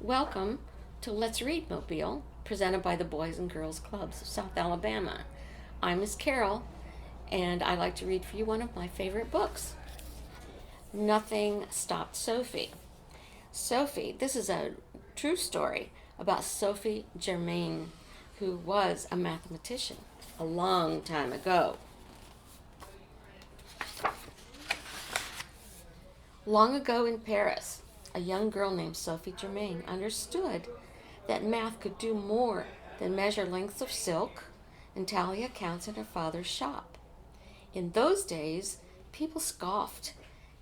Welcome to Let's Read Mobile, presented by the Boys and Girls Clubs of South Alabama. I'm Miss Carol, and I like to read for you one of my favorite books, Nothing Stopped Sophie. Sophie, this is a true story about Sophie Germain, who was a mathematician a long time ago. Long ago in Paris, a young girl named Sophie Germain understood that math could do more than measure lengths of silk and tally accounts in her father's shop. In those days, people scoffed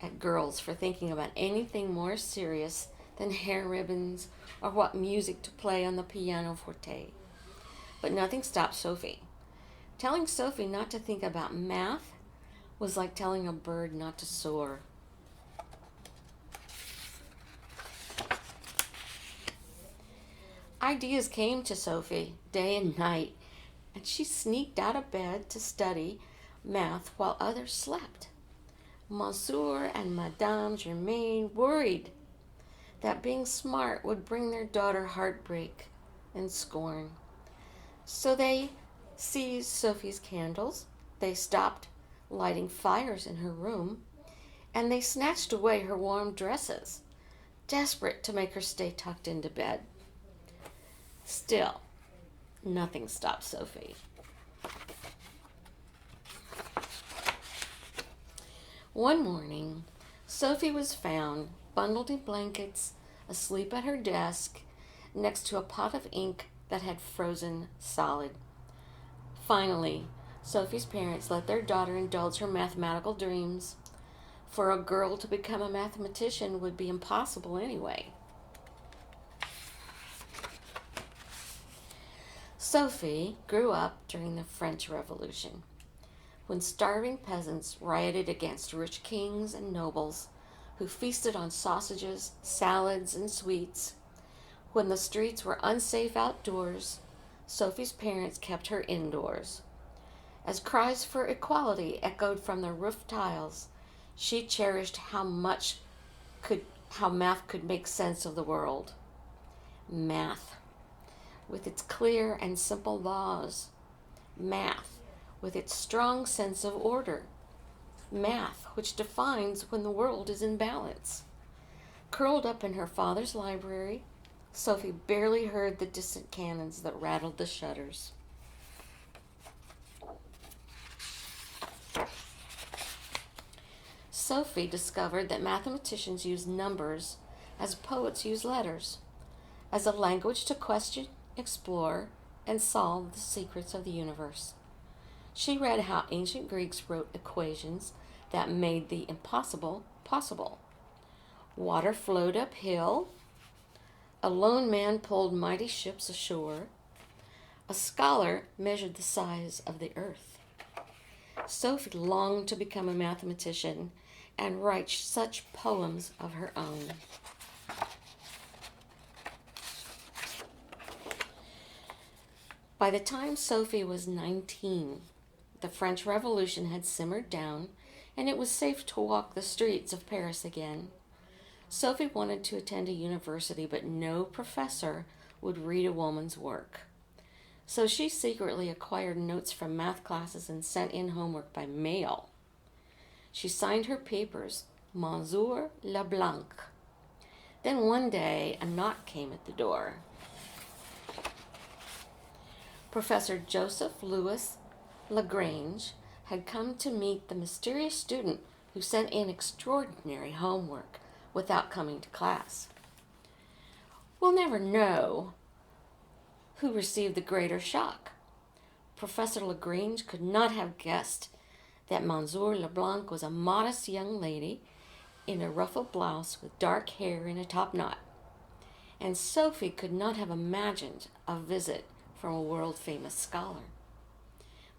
at girls for thinking about anything more serious than hair ribbons or what music to play on the piano forte. But nothing stopped Sophie. Telling Sophie not to think about math was like telling a bird not to soar. Ideas came to Sophie day and night, and she sneaked out of bed to study math while others slept. Monsieur and Madame Germain worried that being smart would bring their daughter heartbreak and scorn. So they seized Sophie's candles, they stopped lighting fires in her room, and they snatched away her warm dresses, desperate to make her stay tucked into bed. Still, nothing stopped Sophie. One morning, Sophie was found, bundled in blankets, asleep at her desk, next to a pot of ink that had frozen solid. Finally, Sophie's parents let their daughter indulge her mathematical dreams. For a girl to become a mathematician would be impossible anyway. Sophie grew up during the French Revolution, when starving peasants rioted against rich kings and nobles who feasted on sausages, salads, and sweets. When the streets were unsafe outdoors, Sophie's parents kept her indoors. As cries for equality echoed from the roof tiles, she cherished how math could make sense of the world. Math, with its clear and simple laws. Math, with its strong sense of order. Math, which defines when the world is in balance. Curled up in her father's library, Sophie barely heard the distant cannons that rattled the shutters. Sophie discovered that mathematicians use numbers as poets use letters, as a language to question, explore, and solve the secrets of the universe. She read how ancient Greeks wrote equations that made the impossible possible. Water flowed uphill. A lone man pulled mighty ships ashore. A scholar measured the size of the earth. Sophie longed to become a mathematician and write such poems of her own. By the time Sophie was 19, the French Revolution had simmered down, and it was safe to walk the streets of Paris again. Sophie wanted to attend a university, but no professor would read a woman's work. So she secretly acquired notes from math classes and sent in homework by mail. She signed her papers, Monsieur Leblanc. Then one day, a knock came at the door. Professor Joseph Louis Lagrange had come to meet the mysterious student who sent in extraordinary homework without coming to class. We'll never know who received the greater shock. Professor Lagrange could not have guessed that Monsieur Leblanc was a modest young lady in a ruffled blouse with dark hair in a top knot. And Sophie could not have imagined a visit from a world-famous scholar.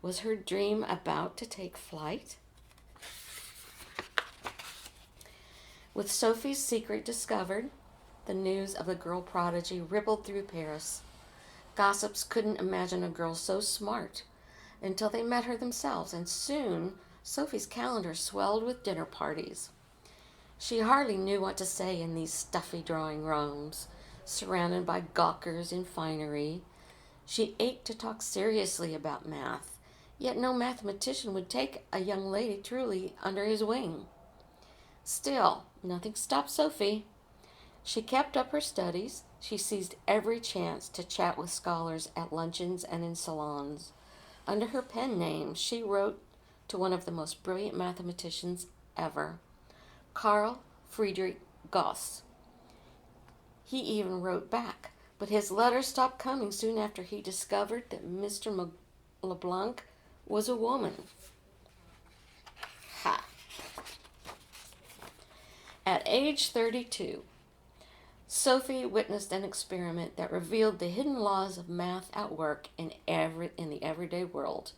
Was her dream about to take flight? With Sophie's secret discovered, the news of the girl prodigy rippled through Paris. Gossips couldn't imagine a girl so smart until they met her themselves, and soon Sophie's calendar swelled with dinner parties. She hardly knew what to say in these stuffy drawing rooms, surrounded by gawkers and finery. She ached to talk seriously about math, yet no mathematician would take a young lady truly under his wing. Still, nothing stopped Sophie. She kept up her studies. She seized every chance to chat with scholars at luncheons and in salons. Under her pen name, she wrote to one of the most brilliant mathematicians ever, Carl Friedrich Gauss. He even wrote back, but his letters stopped coming soon after he discovered that Mr. LeBlanc was a woman. Ha! At age 32, Sophie witnessed an experiment that revealed the hidden laws of math at work in the everyday world.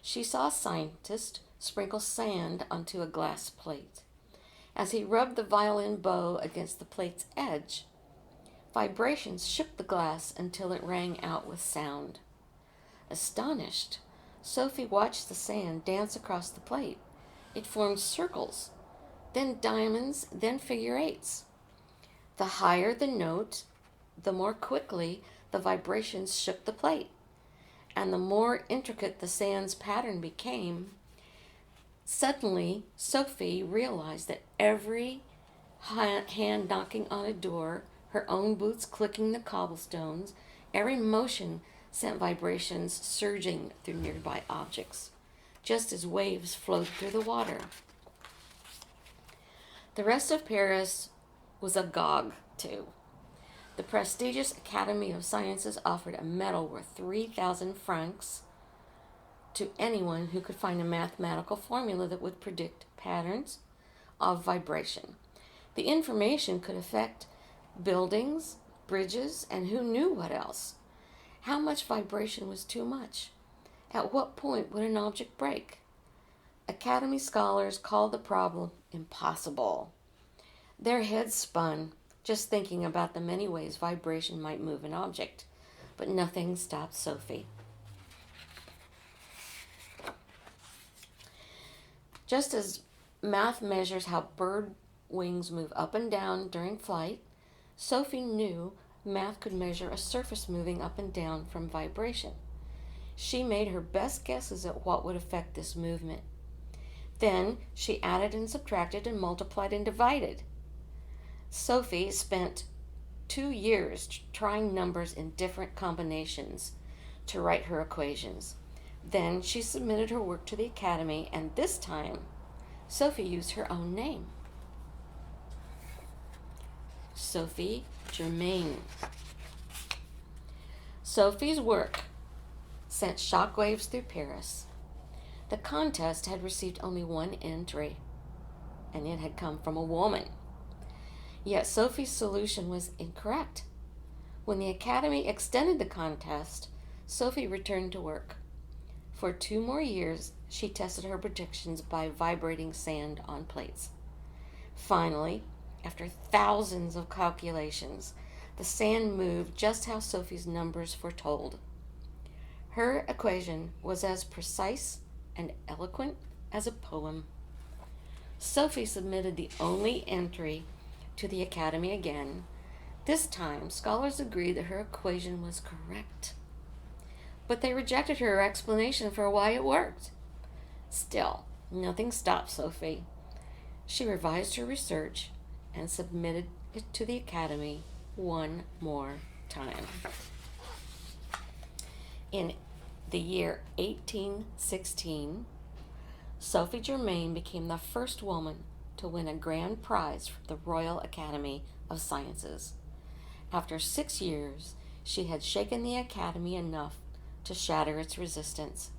She saw a scientist sprinkle sand onto a glass plate. As he rubbed the violin bow against the plate's edge, vibrations shook the glass until it rang out with sound. Astonished, Sophie watched the sand dance across the plate. It formed circles, then diamonds, then figure eights. The higher the note, the more quickly the vibrations shook the plate, and the more intricate the sand's pattern became. Suddenly, Sophie realized that every hand knocking on a door, her own boots clicking the cobblestones, every motion sent vibrations surging through nearby objects, just as waves flowed through the water. The rest of Paris was agog, too. The prestigious Academy of Sciences offered a medal worth 3,000 francs to anyone who could find a mathematical formula that would predict patterns of vibration. The information could affect buildings, bridges, and who knew what else. How much vibration was too much? At what point would an object break? Academy scholars called the problem impossible. Their heads spun, just thinking about the many ways vibration might move an object. But nothing stopped Sophie. Just as math measures how bird wings move up and down during flight, Sophie knew math could measure a surface moving up and down from vibration. She made her best guesses at what would affect this movement. Then she added and subtracted and multiplied and divided. Sophie spent 2 years trying numbers in different combinations to write her equations. Then she submitted her work to the Academy, and this time Sophie used her own name, Sophie Germain. Sophie's work sent shockwaves through Paris. The contest had received only one entry, and it had come from a woman. Yet Sophie's solution was incorrect. When the Academy extended the contest, Sophie returned to work. For 2 more years, she tested her predictions by vibrating sand on plates. Finally, after thousands of calculations, the sand moved just how Sophie's numbers foretold. Her equation was as precise and eloquent as a poem. Sophie submitted the only entry to the Academy again. This time, scholars agreed that her equation was correct, but they rejected her explanation for why it worked. Still, nothing stopped Sophie. She revised her research and submitted it to the Academy one more time. In the year 1816, Sophie Germain became the first woman to win a grand prize from the Royal Academy of Sciences. After 6 years, she had shaken the Academy enough to shatter its resistance.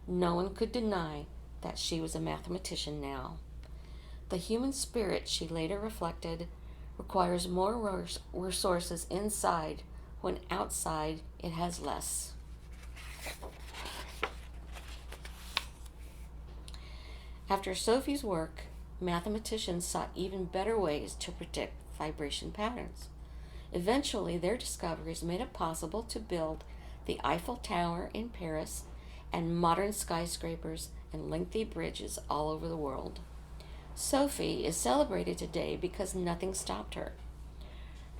No one could deny that she was a mathematician now. The human spirit, she later reflected, requires more resources inside when outside it has less. After Sophie's work, mathematicians sought even better ways to predict vibration patterns. Eventually, their discoveries made it possible to build the Eiffel Tower in Paris and modern skyscrapers and lengthy bridges all over the world. Sophie is celebrated today because nothing stopped her.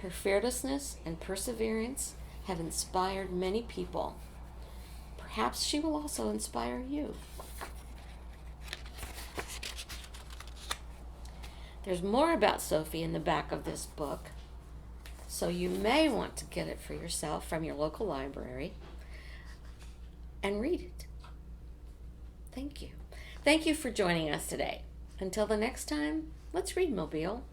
Her fearlessness and perseverance have inspired many people. Perhaps she will also inspire you. There's more about Sophie in the back of this book, so you may want to get it for yourself from your local library and read it. Thank you. Thank you for joining us today. Until the next time, let's read, Mobile.